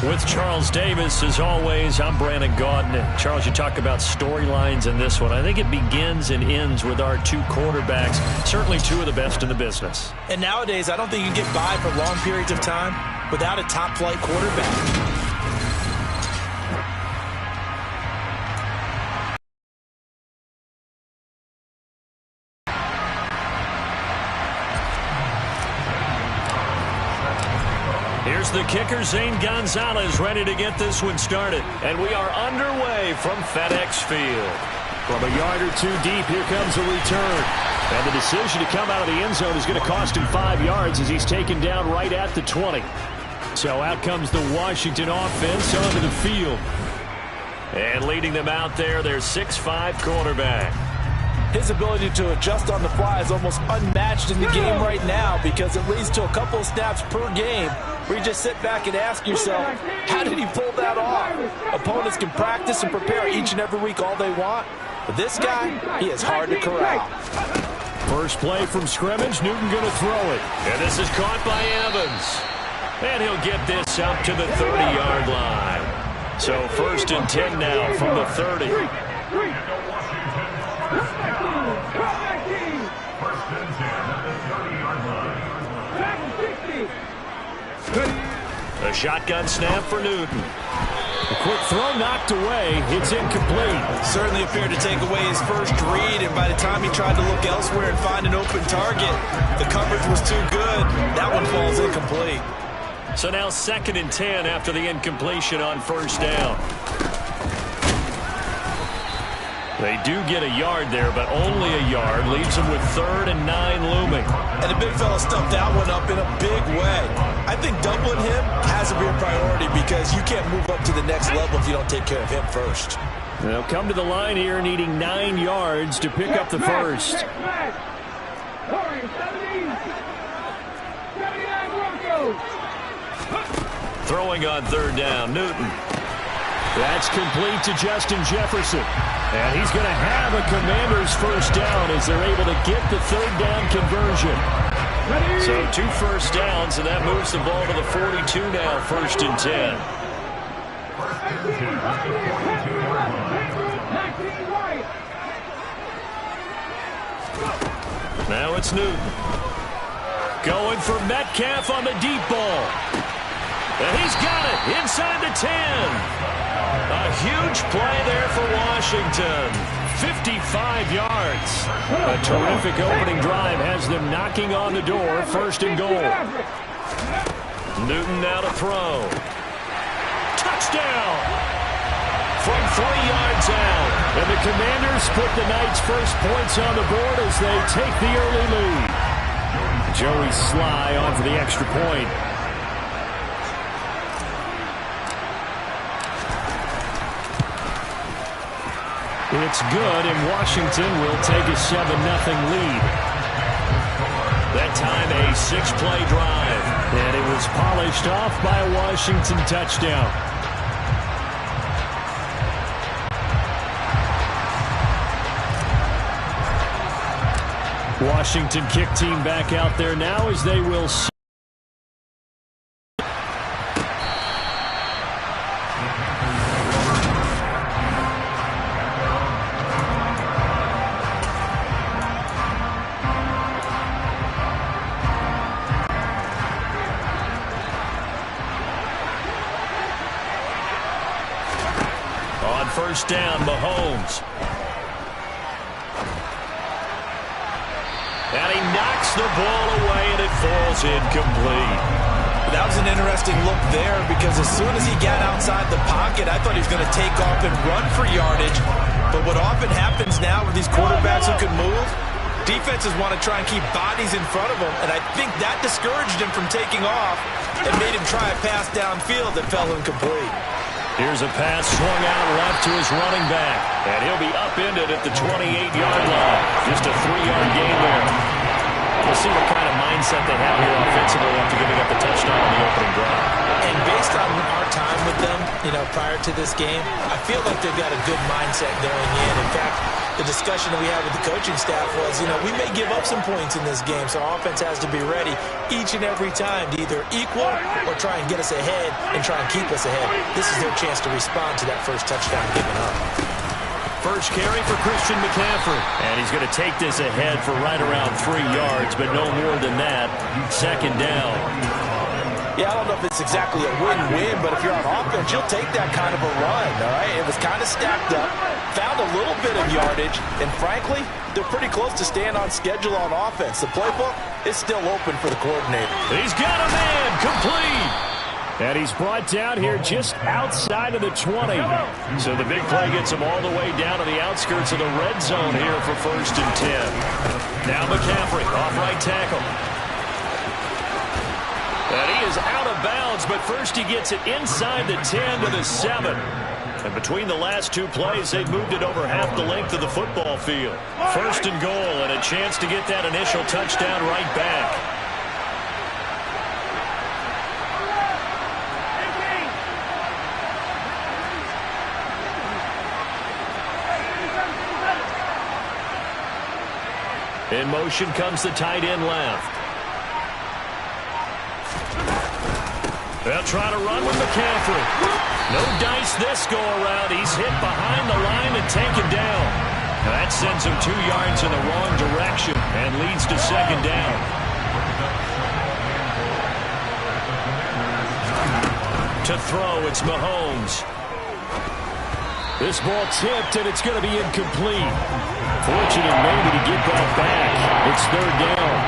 With Charles Davis, as always, I'm Brandon Gaudin. Charles, you talk about storylines in this one. I think it begins and ends with our two quarterbacks, certainly two of the best in the business. And nowadays, I don't think you can get by for long periods of time without a top-flight quarterback. Here's the kicker, Zane Gonzalez, ready to get this one started. And we are underway from FedEx Field. From a yard or two deep, here comes a return. And the decision to come out of the end zone is going to cost him 5 yards as he's taken down right at the 20. So out comes the Washington offense onto the field. And leading them out there, their 6'5" quarterback. His ability to adjust on the fly is almost unmatched in the game right now because it leads to a couple of snaps per game where you just sit back and ask yourself, how did he pull that off? Opponents can practice and prepare each and every week all they want, but this guy, he is hard to corral. First play from scrimmage, Newton going to throw it. And this is caught by Evans. And he'll get this up to the 30-yard line. So 1st and 10 now from the 30. A shotgun snap for Newton. A quick throw knocked away. It's incomplete. Certainly appeared to take away his first read, and by the time he tried to look elsewhere and find an open target, the coverage was too good. That one falls incomplete. So now 2nd and 10 after the incompletion on 1st down. They do get a yard there, but only a yard. Leaves them with 3rd and 9 looming. And the big fella stuffed that one up in a big way. I think doubling him has to be a priority because you can't move up to the next level if you don't take care of him first. They'll come to the line here needing 9 yards to pick up the first. Throwing on 3rd down, Newton. That's complete to Justin Jefferson. And he's going to have a Commanders first down as they're able to get the 3rd down conversion. So 2 first downs, and that moves the ball to the 42 now, 1st and 10. Now it's Newton. Going for Metcalf on the deep ball. And he's got it inside the 10. A huge play there for Washington. 55 yards. A terrific opening drive has them knocking on the door. 1st and goal. Newton now to throw. Touchdown! From 3 yards out. And the Commanders put the Knights' first points on the board as they take the early lead. Joey Sly on for the extra point. It's good, and Washington will take a 7-0 lead. That time a 6-play drive, and it was polished off by a Washington touchdown. Washington kick team back out there now as they will see. First down, Mahomes. And he knocks the ball away, and it falls incomplete. That was an interesting look there because as soon as he got outside the pocket, I thought he was going to take off and run for yardage. But what often happens now with these quarterbacks who can move, defenses want to try and keep bodies in front of him, and I think that discouraged him from taking off and made him try a pass downfield that fell incomplete. Here's a pass swung out left to his running back. And he'll be upended at the 28-yard line. Just a 3-yard gain there. We'll see what kind of mindset they have here offensively after giving up the touchdown on the opening drive. And based on our time with them, prior to this game, I feel like they've got a good mindset going in. In fact, the discussion that we had with the coaching staff was, we may give up some points in this game, so our offense has to be ready each and every time to either equal or try and get us ahead and try and keep us ahead. This is their chance to respond to that first touchdown given up. First carry for Christian McCaffrey. And he's going to take this ahead for right around 3 yards, but no more than that. Second down. Yeah, I don't know if it's exactly a win-win, but if you're on offense, you'll take that kind of a run, all right? It was kind of stacked up, found a little bit of yardage, and frankly, they're pretty close to staying on schedule on offense. The playbook is still open for the coordinator. He's got a man, complete. And he's brought down here just outside of the 20. So the big play gets him all the way down to the outskirts of the red zone here for 1st and 10. Now McCaffrey off right tackle. And he is out of bounds, but first he gets it inside the 10 to the 7. And between the last 2 plays, they've moved it over half the length of the football field. 1st and goal, and a chance to get that initial touchdown right back. In motion comes the tight end left. They'll try to run with McCaffrey. No dice this go-around. He's hit behind the line and taken down. Now that sends him 2 yards in the wrong direction and leads to second down. To throw, it's Mahomes. This ball tipped, and it's going to be incomplete. Fortunate maybe to get that back. It's 3rd down.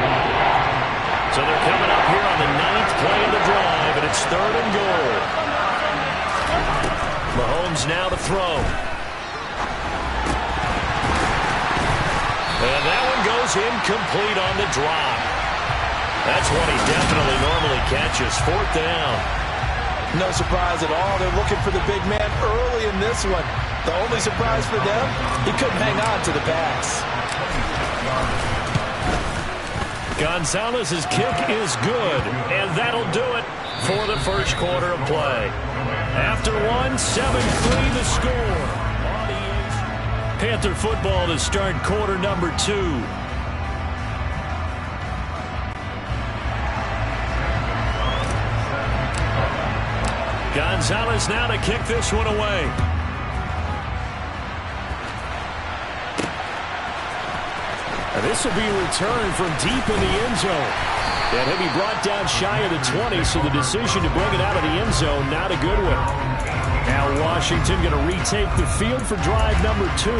So they're coming up here on the 9th play of the drive, and it's 3rd and goal. Mahomes now to throw. And that one goes incomplete on the drop. That's one he definitely normally catches. 4th down. No surprise at all. They're looking for the big man early in this one. The only surprise for them, he couldn't hang on to the pass. Gonzalez's kick is good, and that'll do it for the first quarter of play. After one, 7-3 the score. Panther football to start quarter number 2. Gonzalez now to kick this one away. And this will be a return from deep in the end zone. And he'll be brought down shy of the 20, so the decision to bring it out of the end zone, not a good one. Now Washington going to retake the field for drive number 2.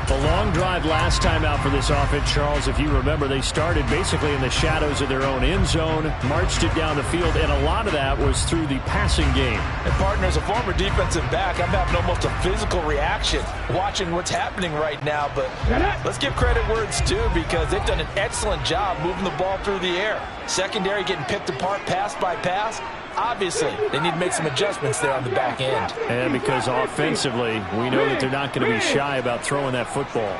The long drive last time out for this offense, Charles, if you remember, they started basically in the shadows of their own end zone, marched it down the field, and a lot of that was through the passing game. And partner, as a former defensive back, I'm having almost a physical reaction watching what's happening right now. But let's give credit where it's due, because they've done an excellent job moving the ball through the air. Secondary getting picked apart pass by pass. Obviously, they need to make some adjustments there on the back end. And because offensively, we know that they're not going to be shy about throwing that football.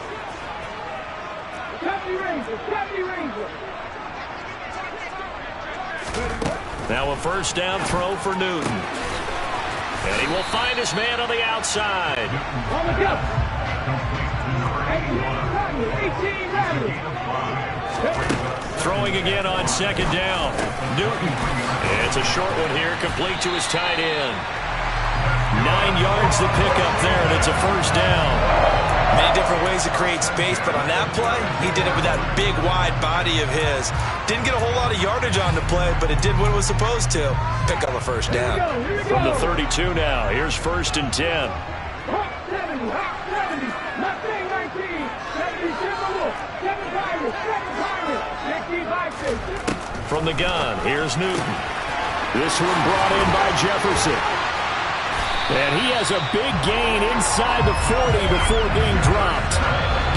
Now a first down throw for Newton. And he will find his man on the outside. Throwing again on second down. Newton. It's a short one here, complete to his tight end. 9 yards to pick up there, and it's a first down. Many different ways to create space, but on that play, he did it with that big, wide body of his. Didn't get a whole lot of yardage on the play, but it did what it was supposed to. Pick up a first down. From the 32 now, here's 1st and 10. From the gun, here's Newton. This one brought in by Jefferson. And he has a big gain inside the 40 before being dropped.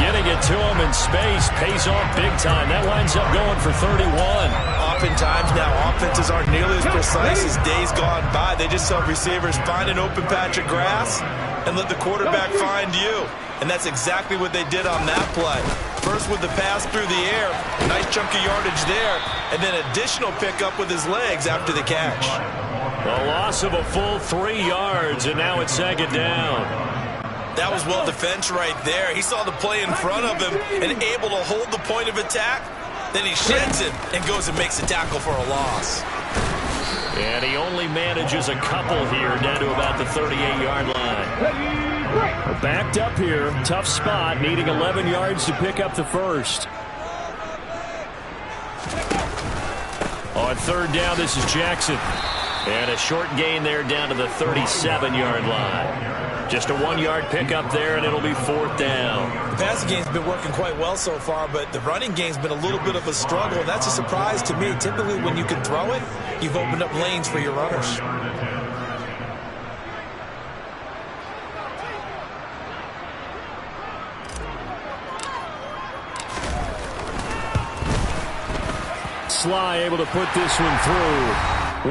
Getting it to him in space pays off big time. That winds up going for 31. Oftentimes now, offenses aren't nearly as precise as days gone by. They just saw receivers find an open patch of grass and let the quarterback find you. And that's exactly what they did on that play. First with the pass through the air, nice chunk of yardage there, and then additional pickup with his legs after the catch. A loss of a full 3 yards, and now it's second down. That was well defense right there. He saw the play in front of him and able to hold the point of attack. Then he sheds it and goes and makes a tackle for a loss. And he only manages a couple here down to about the 38-yard line. We're backed up here. Tough spot, needing 11 yards to pick up the first. On third down, this is Jackson. And a short gain there down to the 37-yard line. Just a 1-yard pickup there, and it'll be fourth down. The passing game's been working quite well so far, but the running game's been a little bit of a struggle, and that's a surprise to me. Typically, when you can throw it, you've opened up lanes for your runners. Sly able to put this one through.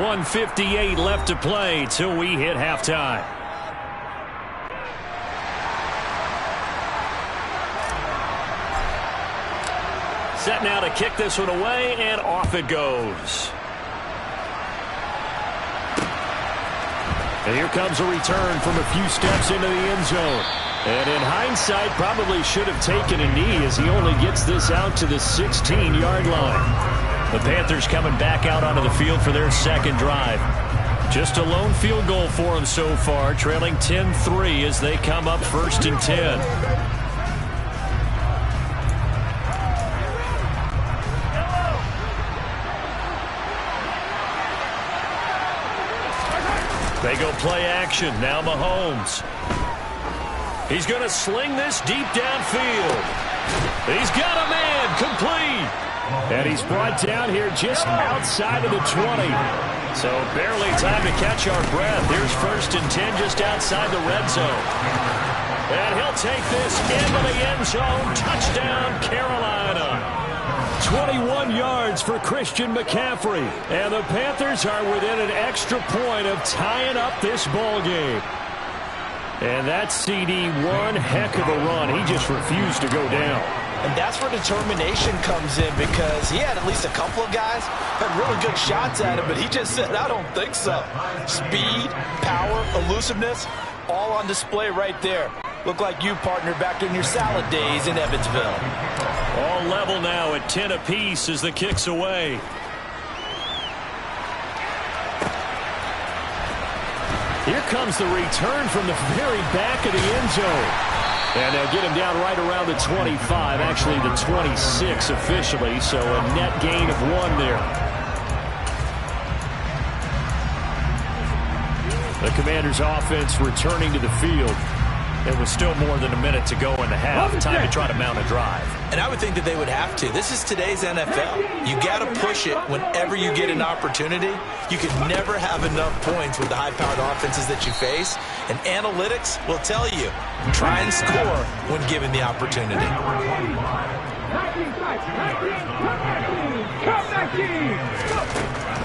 1:58 left to play till we hit halftime. Set now to kick this one away, and off it goes. And here comes a return from a few steps into the end zone. And in hindsight, probably should have taken a knee as he only gets this out to the 16-yard line. The Panthers coming back out onto the field for their second drive. Just a lone field goal for them so far, trailing 10-3 as they come up first and 10. They go play action. Now Mahomes. He's going to sling this deep downfield. He's got a man complete. And he's brought down here just outside of the 20. So barely time to catch our breath. Here's first and 10 just outside the red zone. And he'll take this into the end zone. Touchdown, Carolina. 21 yards for Christian McCaffrey. And the Panthers are within an extra point of tying up this ball game. And that CD, one heck of a run. He just refused to go down. And that's where determination comes in, because he had at least a couple of guys had really good shots at him, but he just said, I don't think so. Speed, power, elusiveness, all on display right there. Look like you, partner, back in your salad days in Evansville. All level now at 10 apiece as the kick's away. Here comes the return from the very back of the end zone. And they'll get him down right around the 25, actually the 26 officially, so a net gain of 1 there. The Commanders' offense returning to the field. There was still more than a minute to go in the half. Time to try to mount a drive. And I would think that they would have to. This is today's NFL. You got to push it whenever you get an opportunity. You can never have enough points with the high-powered offenses that you face. And analytics will tell you, try and score when given the opportunity.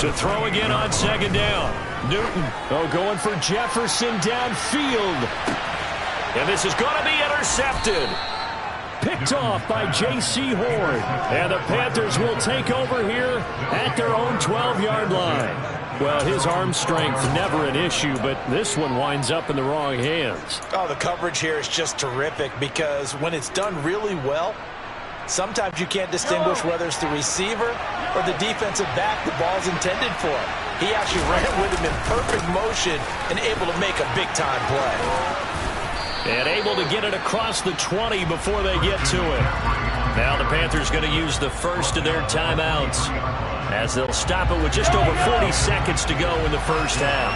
To throw again on second down. Newton, going for Jefferson downfield. And this is going to be intercepted. Picked off by J.C. Horn. And the Panthers will take over here at their own 12-yard line. Well, his arm strength never an issue, but this one winds up in the wrong hands. Oh, the coverage here is just terrific, because when it's done really well, sometimes you can't distinguish whether it's the receiver or the defensive back the ball's intended for. He actually ran with him in perfect motion and able to make a big-time play. And able to get it across the 20 before they get to it. Now the Panthers going to use the first of their timeouts, as they'll stop it with just over 40 seconds to go in the first half.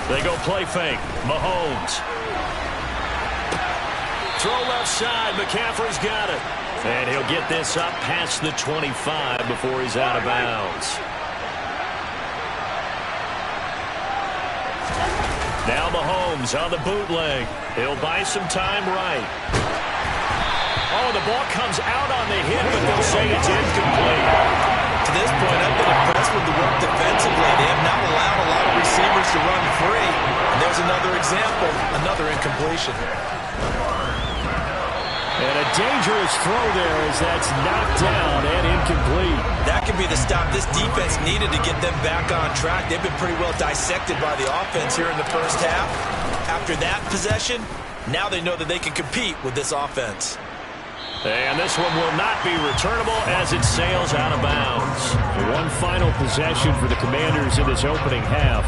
They go play fake. Mahomes. Throw left side. McCaffrey's got it. And he'll get this up past the 25 before he's out of bounds. Now Mahomes on the bootleg. He'll buy some time right. Oh, the ball comes out on the hit, but they'll say it's incomplete. To this point, I've been impressed with the work defensively. They have not allowed a lot of receivers to run free. dangerous throw there as that's knocked down and incomplete. That could be the stop this defense needed to get them back on track. They've been pretty well dissected by the offense here in the first half. After that possession, now they know that they can compete with this offense. And this one will not be returnable as it sails out of bounds. One final possession for the Commanders in this opening half.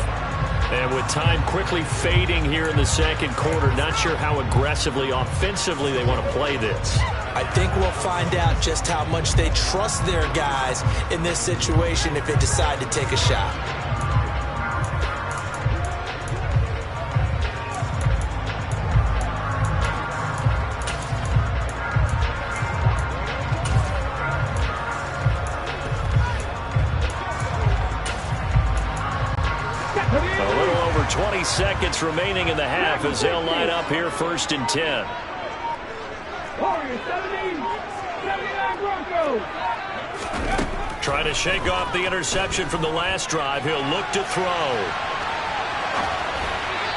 And with time quickly fading here in the second quarter, not sure how aggressively, offensively they want to play this. I think we'll find out just how much they trust their guys in this situation if they decide to take a shot. A little over 20 seconds remaining in the half as they'll line up here 1st and 10. Trying to shake off the interception from the last drive. He'll look to throw.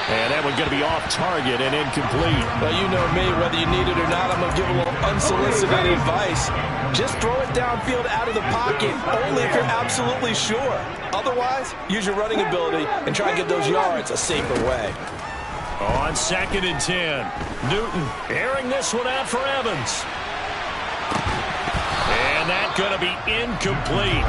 And that one's going to be off target and incomplete. Well, you know me, whether you need it or not, I'm going to give a little unsolicited advice. Just throw it downfield out of the pocket, only if you're absolutely sure. Otherwise, use your running ability and try and get those yards a safer way. On 2nd and 10, Newton airing this one out for Evans. And that's going to be incomplete.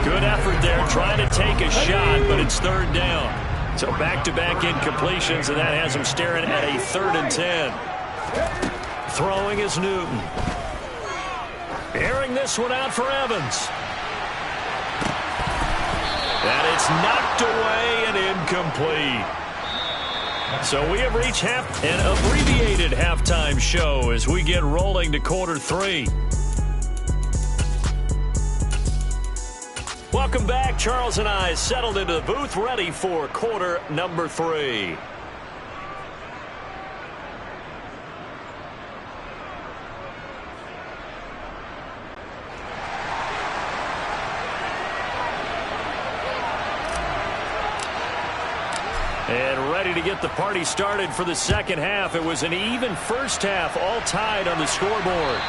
Good effort there trying to take a shot, but it's 3rd down. So back-to-back incompletions, and that has him staring at a 3rd and 10. Throwing is Newton. Airing this one out for Evans. And it's knocked away and incomplete. So we have reached an abbreviated halftime show as we get rolling to quarter 3. Welcome back. Charles and I settled into the booth ready for quarter number 3. And ready to get the party started for the second half. It was an even first half, all tied on the scoreboard.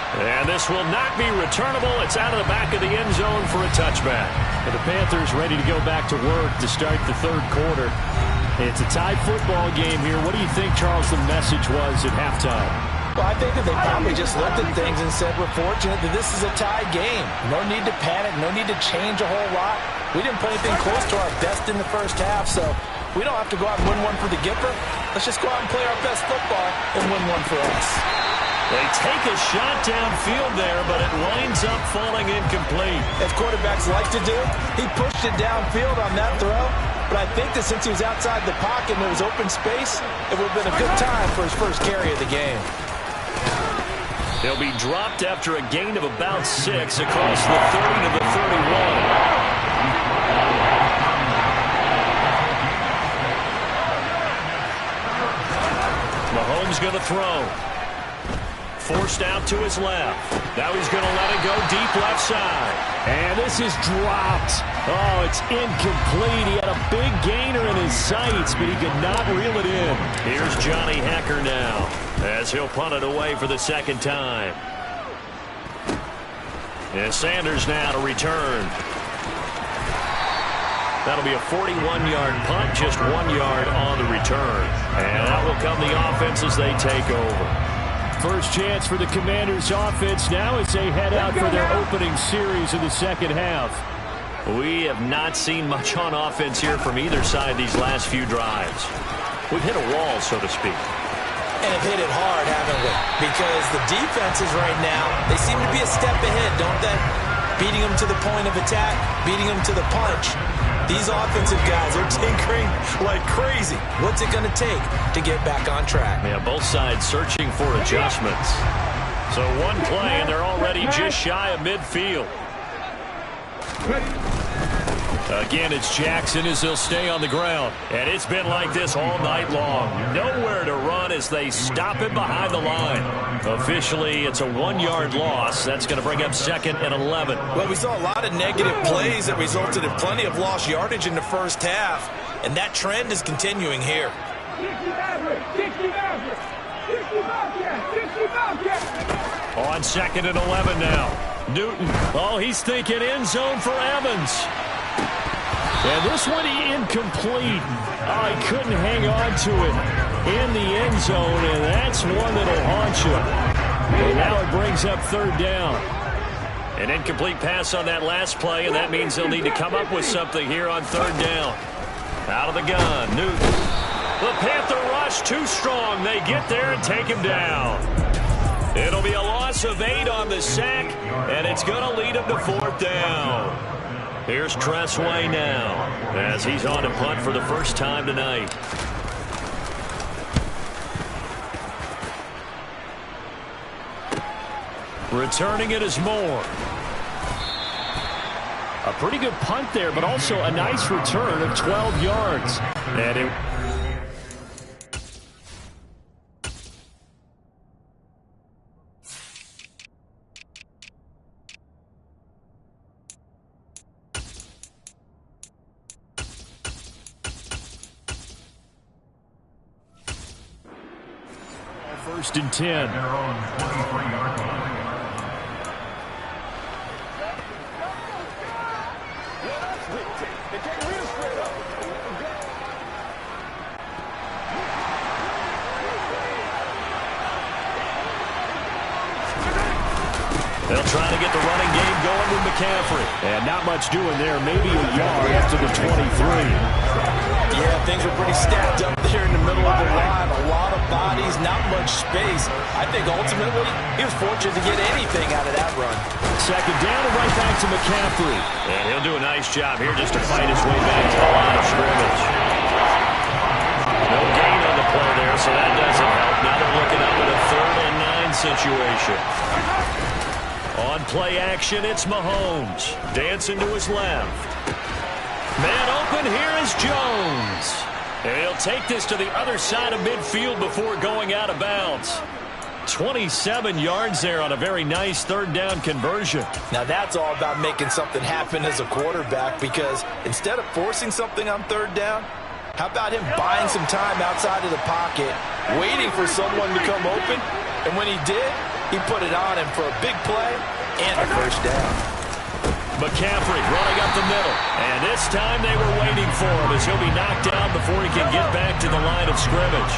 And this will not be returnable. It's out of the back of the end zone for a touchback. And the Panthers ready to go back to work to start the 3rd quarter. It's a tied football game here. What do you think, Charles, the message was at halftime? Well, I think that they probably just looked at things and said, we're fortunate that this is a tied game. No need to panic. No need to change a whole lot. We didn't play anything close to our best in the first half, so we don't have to go out and win one for the Gipper. Let's just go out and play our best football and win one for us. They take a shot downfield there, but it winds up falling incomplete. As quarterbacks like to do, he pushed it downfield on that throw. But I think that since he was outside the pocket and there was open space, it would have been a good time for his first carry of the game. He'll be dropped after a gain of about 6 across the 30 to the 31. Mahomes going to throw. Forced out to his left. Now he's going to let it go deep left side. And this is dropped. Oh, it's incomplete. He had a big gainer in his sights, but he could not reel it in. Here's Johnny Hecker now as he'll punt it away for the second time. And Sanders now to return. That'll be a 41-yard punt, just 1 yard on the return. And out will come the offense as they take over. First chance for the Commanders' offense now as they head out for their opening series in the second half. We have not seen much on offense here from either side these last few drives. We've hit a wall, so to speak. And have hit it hard, haven't we? Because the defenses right now, they seem to be a step ahead, don't they? Beating them to the point of attack, beating them to the punch. These offensive guys are tinkering like crazy. What's it going to take to get back on track? Yeah, both sides searching for adjustments. So one play, and they're already just shy of midfield. Again, it's Jackson as he'll stay on the ground. And it's been like this all night long. Nowhere to run as they stop him behind the line. Officially, it's a 1 yard loss. That's going to bring up 2nd and 11. Well, we saw a lot of negative plays that resulted in plenty of lost yardage in the first half. And that trend is continuing here. On 2nd and 11 now. Newton. Oh, he's thinking end zone for Evans. And this one incomplete. Oh, he couldn't hang on to it in the end zone, and that's one that'll haunt you. And now it brings up 3rd down. An incomplete pass on that last play, and that means they'll need to come up with something here on 3rd down. Out of the gun, Newton. The Panther rush too strong. They get there and take him down. It'll be a loss of 8 on the sack, and it's going to lead him to 4th down. Here's Tressway now, as he's on to punt for the first time tonight. Returning it is Moore. A pretty good punt there, but also a nice return of 12 yards. And it... First and 10. They'll try to get the running game going with McCaffrey. And not much doing there. Maybe a yard after the 23. Yeah, things were pretty stacked up there in the middle of the line. A lot of bodies, not much space. I think ultimately he was fortunate to get anything out of that run. 2nd down and right back to McCaffrey. And he'll do a nice job here just to fight his way back to the line of scrimmage. No gain on the play there, so that doesn't help. Now they're looking up at a 3rd and 9 situation. On play action, it's Mahomes. Dancing to his left. Man open, here is Jones. And he'll take this to the other side of midfield before going out of bounds. 27 yards there on a very nice 3rd down conversion. Now that's all about making something happen as a quarterback, because instead of forcing something on 3rd down, how about him buying some time outside of the pocket, waiting for someone to come open, and when he did, he put it on him for a big play and a 1st down. McCaffrey running up the middle. And this time they were waiting for him as he'll be knocked down before he can get back to the line of scrimmage.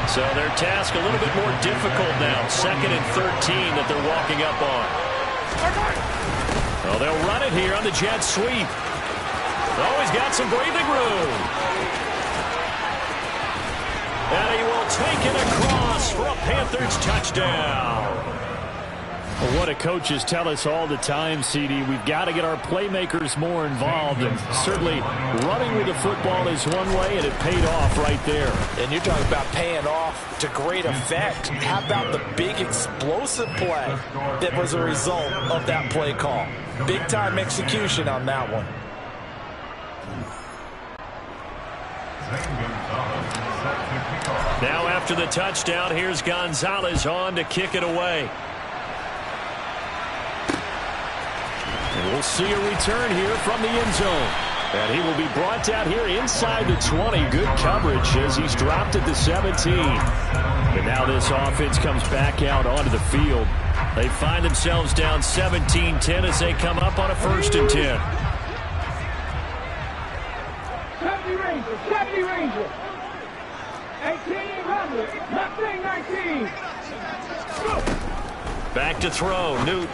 So their task a little bit more difficult now. 2nd and 13 that they're walking up on. Well, they'll run it here on the jet sweep. Oh, he's got some breathing room. And he will take it across for a Panthers touchdown. Well, what do coaches tell us all the time, CD? We've got to get our playmakers more involved, and certainly running with the football is one way, and it paid off right there. And you're talking about paying off to great effect. How about the big explosive play that was a result of that play call? Big-time execution on that one. Now after the touchdown, here's Gonzalez on to kick it away. And we'll see a return here from the end zone. And he will be brought down here inside the 20. Good coverage as he's dropped at the 17. And now this offense comes back out onto the field. They find themselves down 17-10 as they come up on a 1st and 10. 70 Rangers, 70 Rangers. 1800, nothing, 19. Back to throw, Newton.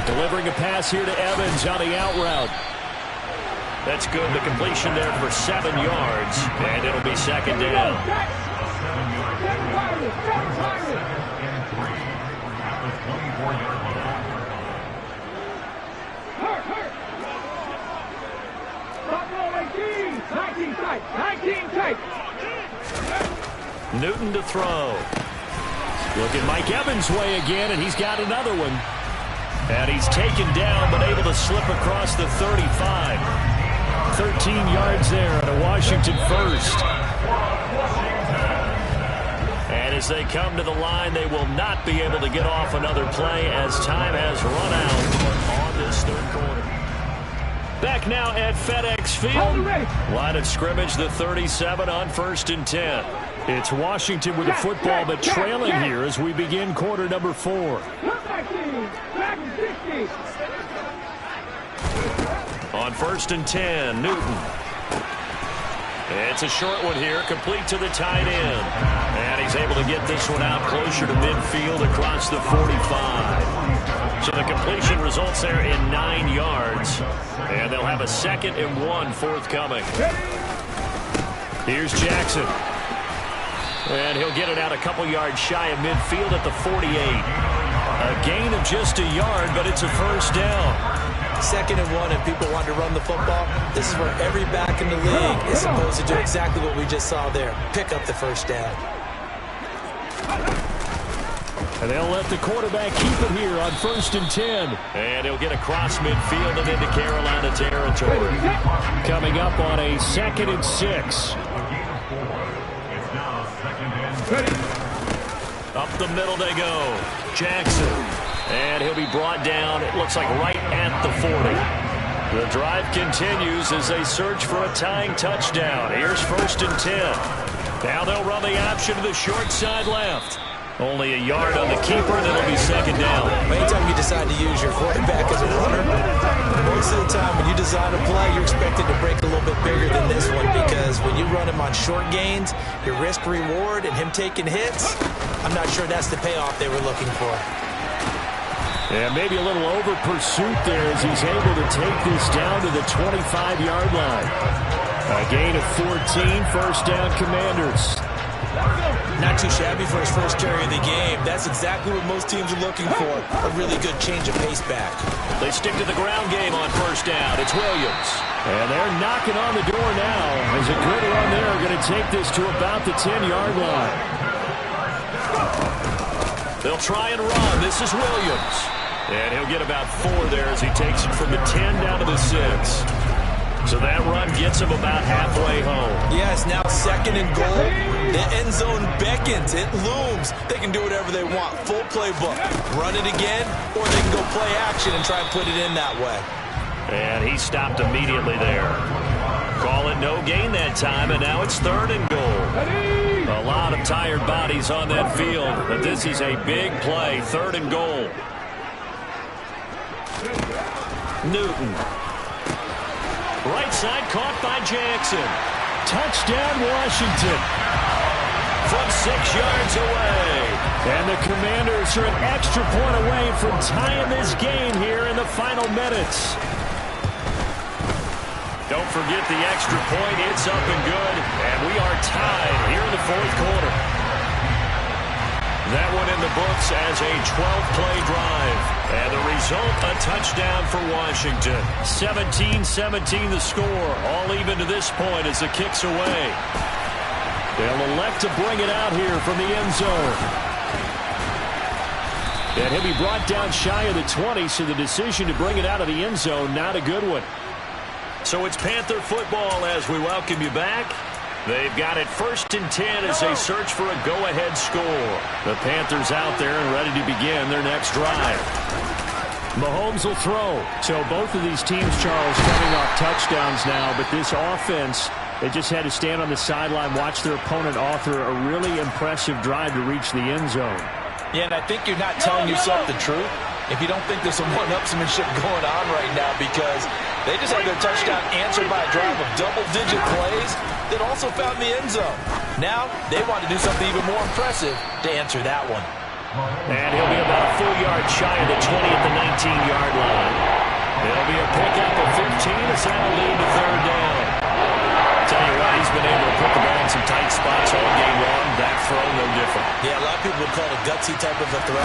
Delivering a pass here to Evans on the out route. That's good. The completion there for 7 yards. And it'll be 2nd down. Newton to throw. Look at Mike Evans' way again, and he's got another one. And he's taken down, but able to slip across the 35. 13 yards there at a Washington 1st. And as they come to the line, they will not be able to get off another play as time has run out on this 3rd quarter. Back now at FedEx Field. Line of scrimmage, the 37 on 1st and 10. It's Washington with the football, but trailing here as we begin quarter number 4. On 1st and 10, Newton. It's a short one here, complete to the tight end. And he's able to get this one out closer to midfield across the 45. So the completion results there in 9 yards. And they'll have a 2nd and 1 forthcoming. Here's Jackson. And he'll get it out a couple yards shy of midfield at the 48. A gain of just a yard, but it's a first down. 2nd and 1, and people want to run the football. This is where every back in the league is supposed to do exactly what we just saw there. Pick up the first down. And they'll let the quarterback keep it here on 1st and 10. And he'll get across midfield and into Carolina territory. Coming up on a 2nd and 6. Up the middle they go. Jackson. And he'll be brought down, it looks like right at the 40. The drive continues as they search for a tying touchdown. Here's 1st and 10. Now they'll run the option to the short side left. Only a yard on the keeper, and it'll be 2nd down. Anytime you decide to use your quarterback as a runner, most of the time when you design a play, you're expected to break a little bit bigger than this one, because when you run him on short gains, your risk-reward and him taking hits, I'm not sure that's the payoff they were looking for. Yeah, maybe a little over-pursuit there as he's able to take this down to the 25-yard line. A gain of 14, first down Commanders. Not too shabby for his first carry of the game. That's exactly what most teams are looking for, a really good change of pace back. They stick to the ground game on 1st down. It's Williams. And they're knocking on the door now as a good run there are going to take this to about the 10-yard line. They'll try and run. This is Williams. And he'll get about 4 there as he takes it from the 10 down to the 6. So that run gets him about halfway home. Yes, now 2nd and goal. The end zone beckons. It looms. They can do whatever they want. Full playbook. Run it again, or they can go play action and try and put it in that way. And he stopped immediately there. Call it no gain that time, and now it's 3rd and goal. A lot of tired bodies on that field, but this is a big play. 3rd and goal. Newton. Right side caught by Jackson. Touchdown, Washington. From 6 yards away. And the Commanders are an extra point away from tying this game here in the final minutes. Don't forget the extra point. It's up and good. And we are tied here in the 4th quarter. That one in the books as a 12-play drive. And the result, a touchdown for Washington. 17-17 the score. All even to this point as the kick's away. They'll elect to bring it out here from the end zone. And he'll be brought down shy of the 20, so the decision to bring it out of the end zone, not a good one. So it's Panther football as we welcome you back. They've got it 1st and 10 as they search for a go-ahead score. The Panthers out there and ready to begin their next drive. Mahomes will throw. So both of these teams, Charles, coming off touchdowns now, but this offense, they just had to stand on the sideline, watch their opponent author a really impressive drive to reach the end zone. Yeah, and I think you're not telling yourself the truth if you don't think there's some one-upsmanship going on right now, because they just had their touchdown answered by a drive of double-digit plays that also found the end zone. Now, they want to do something even more impressive to answer that one. And he'll be about a full yard shy of the 20 at the 19-yard line. It'll be a pickup of 15 as that'll lead to 3rd down. Tell you what, he's been able to put the ball in some tight spots all game long. That throw, no different. Yeah, a lot of people would call it a gutsy type of a throw.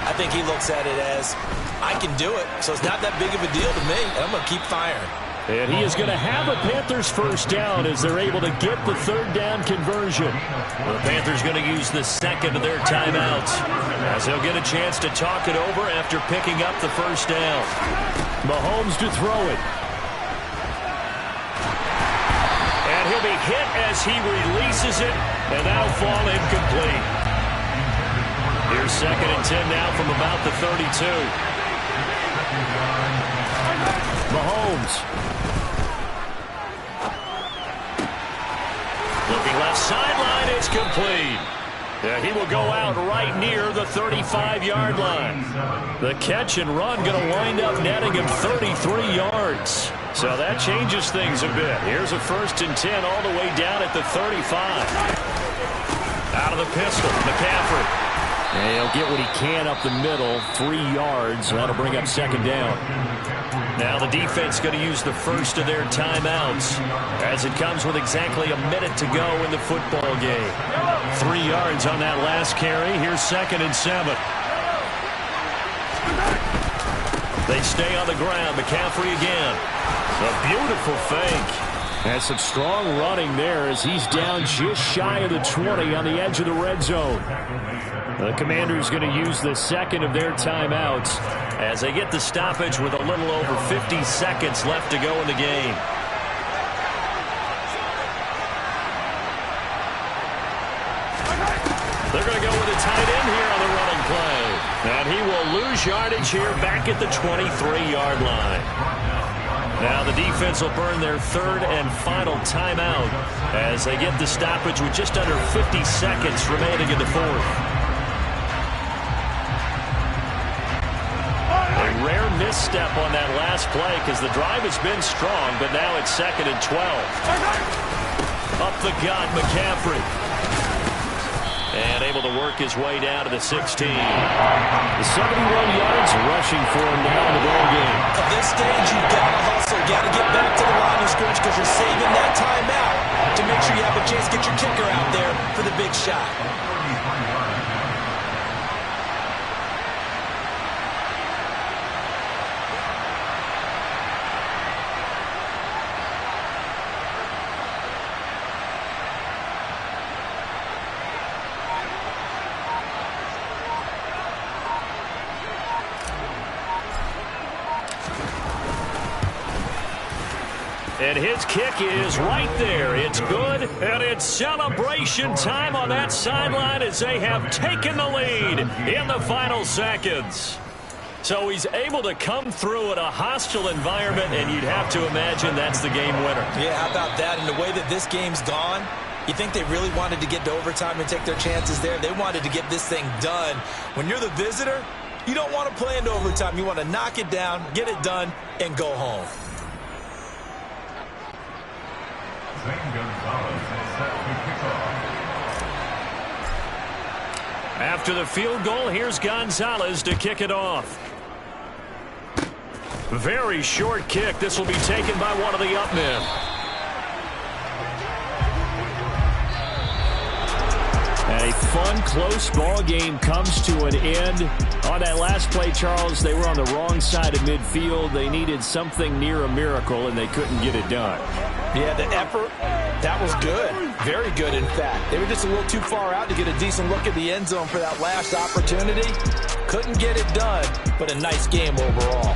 I think he looks at it as, I can do it, so it's not that big of a deal to me, and I'm going to keep firing. And he is going to have a Panthers first down as they're able to get the 3rd down conversion. The Panthers going to use the 2nd of their timeouts as they'll get a chance to talk it over after picking up the first down. Mahomes to throw it. And he'll be hit as he releases it, and that'll fall incomplete. Here's 2nd and 10 now from about the 32. Mahomes. Looking left sideline, it's complete. Yeah, he will go out right near the 35-yard line. The catch and run going to wind up netting him 33 yards. So that changes things a bit. Here's a 1st and 10 all the way down at the 35. Out of the pistol, McCaffrey. And he'll get what he can up the middle, 3 yards. That'll bring up 2nd down. Now the defense going to use the first of their timeouts as it comes with exactly a minute to go in the football game. 3 yards on that last carry. Here's 2nd and 7. They stay on the ground. McCaffrey again. A beautiful fake. And some strong running there as he's down just shy of the 20 on the edge of the red zone. The Commanders going to use the 2nd of their timeouts as they get the stoppage with a little over 50 seconds left to go in the game. They're going to go with a tight end here on the running play. And he will lose yardage here back at the 23-yard line. Now the defense will burn their 3rd and final timeout as they get the stoppage with just under 50 seconds remaining in the 4th. A rare misstep on that last play because the drive has been strong, but now it's 2nd and 12. Up the gut, McCaffrey. And able to work his way down to the 16. The 71 yards rushing for him now in the ball game. At this stage, you've got to hustle. You've got to get back to the line of scrimmage because you're saving that timeout to make sure you have a chance to get your kicker out there for the big shot. And his kick is right there. It's good, and it's celebration time on that sideline as they have taken the lead in the final seconds. So he's able to come through in a hostile environment, and you'd have to imagine that's the game winner. Yeah, how about that? And the way that this game's gone, you think they really wanted to get to overtime and take their chances there? They wanted to get this thing done. When you're the visitor, you don't want to play into overtime. You want to knock it down, get it done, and go home. After the field goal, here's Gonzalez to kick it off. Very short kick. This will be taken by one of the up men. A fun, close ball game comes to an end. On that last play, Charles, they were on the wrong side of midfield. They needed something near a miracle, and they couldn't get it done. Yeah, the effort, that was good. Very good, in fact. They were just a little too far out to get a decent look at the end zone for that last opportunity. Couldn't get it done, but a nice game overall.